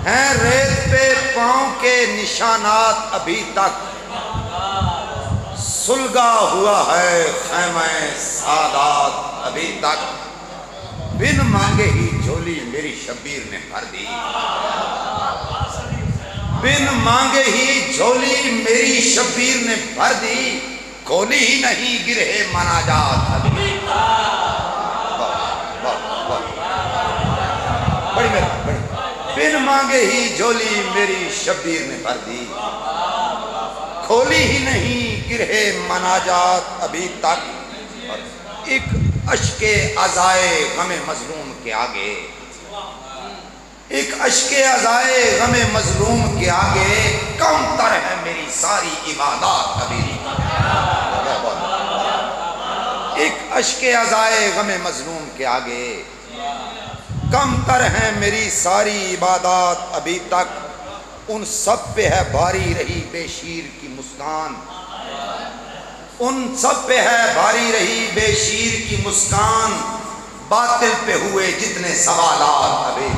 ہیں ریت پہ پاؤں کے نشانات ابھی تک، سلگا ہوا ہے خیمہ سعادات ابھی تک، بن مانگے ہی جھولی میری شبیر نے بھر دی، بن مانگے ہی جھولی میری شبیر نے بھر دی، کھولی ہی نہیں گرہے مناجات ابھی بڑی بڑی، بن مانگے ہی جھولی میری شبیر نے بھر دی، کھولی ہی نہیں گرہے مناجات ابھی تک، اور ایک اشک عزائے غم مظلوم کے آگے، ایک اشک عزائے غم مظلوم کے آگے، کم تر ہے میری ساری عبادات ابھی، ایک اشک عزائے غم مظلوم کے آگے، کم تر ہیں میری ساری عبادات ابھی تک، ان سب پہ ہے بھاری رہی بے شیر کی مسکان، ان سب پہ ہے بھاری رہی بے شیر کی مسکان، باطل پہ ہوئے جتنے سوالات ابھی،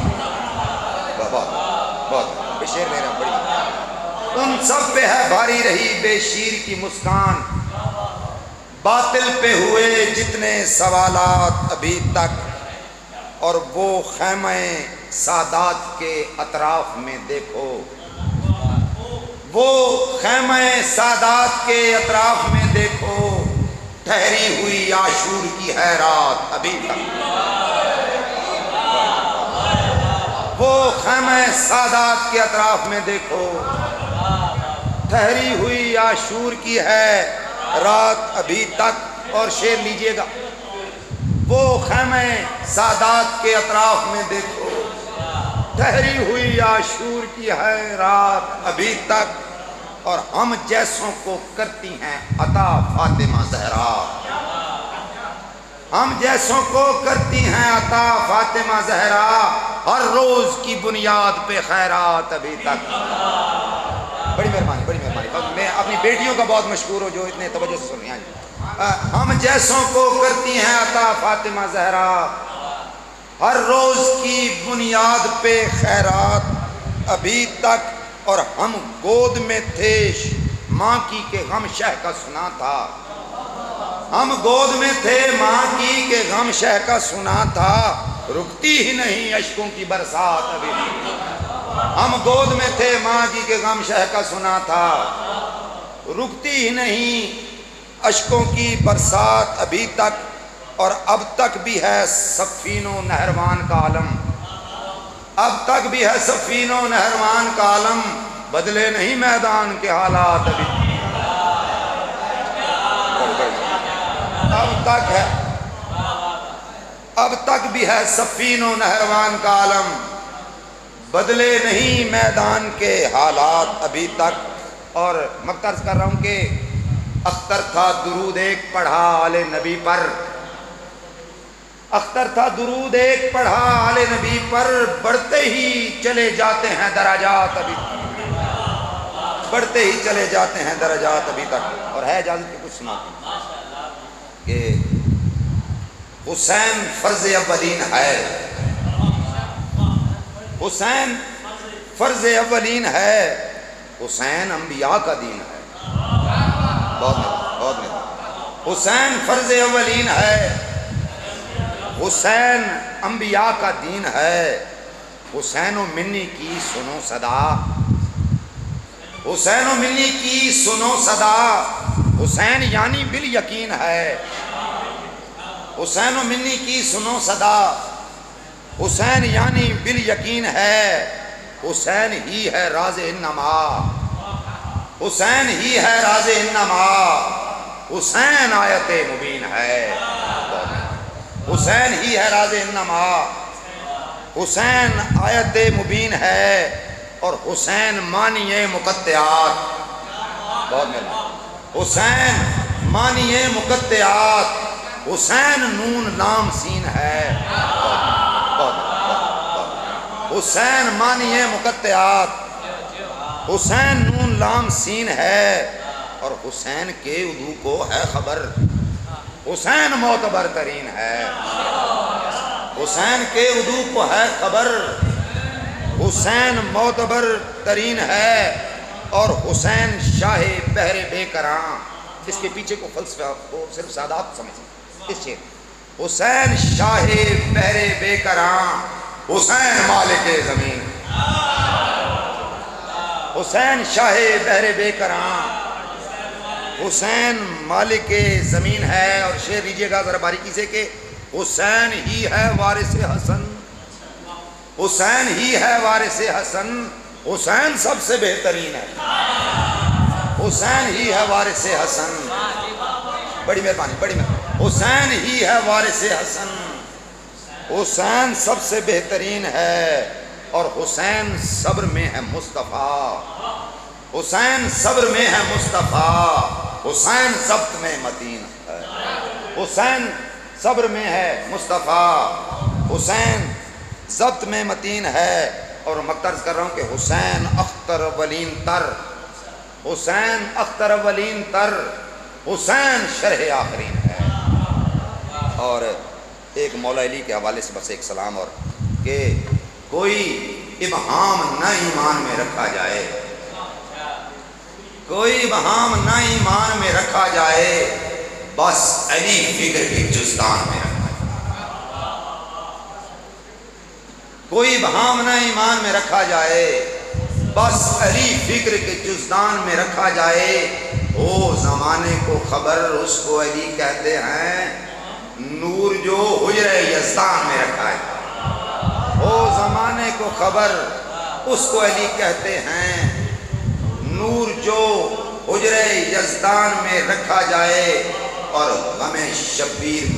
بہت شیر میرا بڑی، ان سب پہ ہے بھاری رہی بے شیر کی مسکان، باطل پہ ہوئے جتنے سوالات ابھی تک، اور وہ خیمہ سعادات کے اطراف میں دیکھو، وہ خیمہ سعادات کے اطراف میں دیکھو، ٹھہری ہوئی عاشور کی ہے رات ابھی تک، وہ خیمہ سعادات کے اطراف میں دیکھو، ٹھہری ہوئی عاشور کی ہے رات ابھی تک، اور شعر لیجئے گا، وہ خیمہ سعادات کے اطراف میں دیکھو، ٹھہری ہوئی عاشور کی ہے رات ابھی تک، اور ہم جیسوں کو کرتی ہیں عطا فاطمہ زہرا، ہم جیسوں کو کرتی ہیں عطا فاطمہ زہرا، ہر روز کی بنیاد پہ خیرات ابھی تک، بڑی مہربانی بڑی مہربانی، میں اپنی بیٹیوں کا بہت مشکور ہوں جو اتنے توجہ سے سنیں، ہم جیسوں کو کرتی ہیں عطا فاطمہ زہرا، ہر روز کی بنیاد پہ خیرات ابھی تک، اور ہم گود میں تھے ماں کی کہ غم شہ کا سنا تھا، ہم گود میں تھے ماں کی کہ غم شہ کا سنا تھا، رکتی ہی نہیں اشکوں کی برسات ابھی، ہم گود میں تھے ماں کی کہ غم شہ کا سنا تھا، رکتی ہی نہیں اشکوں کی برسات ابھی تک، اور اب تک بھی ہے صفین و نہروان کا عالم، اب تک بھی ہے صفین و نہروان کا عالم، بدلے نہیں میدان کے حالات ابھی، اب تک ہے، اب تک بھی ہے صفین و نہروان کا عالم، بدلے نہیں میدان کے حالات ابھی تک، اور مقترض کر رہا ہوں کہ اختر تھا درود ایک پڑھا آل نبی پر، اختر تھا درود ایک پڑھا آل نبی پر، بڑھتے ہی چلے جاتے ہیں درجات ابھی تک، بڑھتے ہی چلے جاتے ہیں درجات ابھی تک، اور ہے اجازت کہ کچھ سناتے ہیں کہ حسین فرض اولین ہے، حسین فرض اولین ہے، حسین انبیاء کا دین ہے، بہت مہربانی، حسین فرض اولین ہے، حسین انبیاء کا دین ہے، حسین و منی کی سنو صدا، حسین و منی کی سنو صدا، حسین یعنی بالیقین ہے، حسین و منی کی سنو صدا، حسین یعنی بالیقین ہے، حسین ہی ہے راز انما، حسین ہی ہے راز انما، حسین آیت مبین ہے، حسین ہی ہے راز انما، حسین آیت مبین ہے، اور حسین معنی مقطعات، بہت مہربانی، حسین معنی مقطعات، حسین نون لام سین ہے، حسین معنی مقطعات، حسین نون لام سین ہے، اور حسین کے عدو کو ہے خبر، حسین معتبر ترین ہے، حسین کے عدو کو ہے خبر، حسین معتبر ترین ہے اور حسین شاہ بحر بے کراں. اس کے پیچھے کو فلسفہ کو صرف سادات سمجھیں. اس شعر حسین شاہ بحر بے کراں حسین مالک زمین. حسین شاہ بحر بے کراں حسین مالک زمین ہے. اور شعر لیجئے گا ذرا باریکی سے کہ حسین ہی ہے وارث حسن. حسین ہی ہے وارث حسن. حسین سب سے بہترین ہے. حسین ہی ہے وارث حسن. بڑی مہربانی بڑی مہربانی. حسین ہی ہے وارث حسن. حسین سب سے بہترین ہے اور حسین صبر میں ہے مصطفیٰ. حسین صبر میں ہے مصطفیٰ. حسین ضبط میں متین ہے. حسین صبر میں ہے مصطفیٰ. حسین ضبط میں متین ہے. اور مقترض کر رہا ہوں کہ حسین اختر ولین تر. حسین اختر ولین تر. حسین شرح آخرین ہے. اور ایک مولا علی کے حوالے سے بس ایک سلام اور کہ کوئی ابہام نہ ایمان میں رکھا جائے. کوئی ابہام نہ ایمان میں رکھا جائے. بس علی فکر کے جزدان میں رکھا جائے. کوئی ابہام نہ ایمان میں رکھا جائے. بس علی فکر کے جزدان میں رکھا جائے. او زمانے کو خبر اس کو علی کہتے ہیں نور جو حجرہ یزدان میں رکھا ہے. او زمانے کو خبر اس کو علی کہتے ہیں نور جو حجرہ یزدان میں رکھا جائے. اور غم شبیر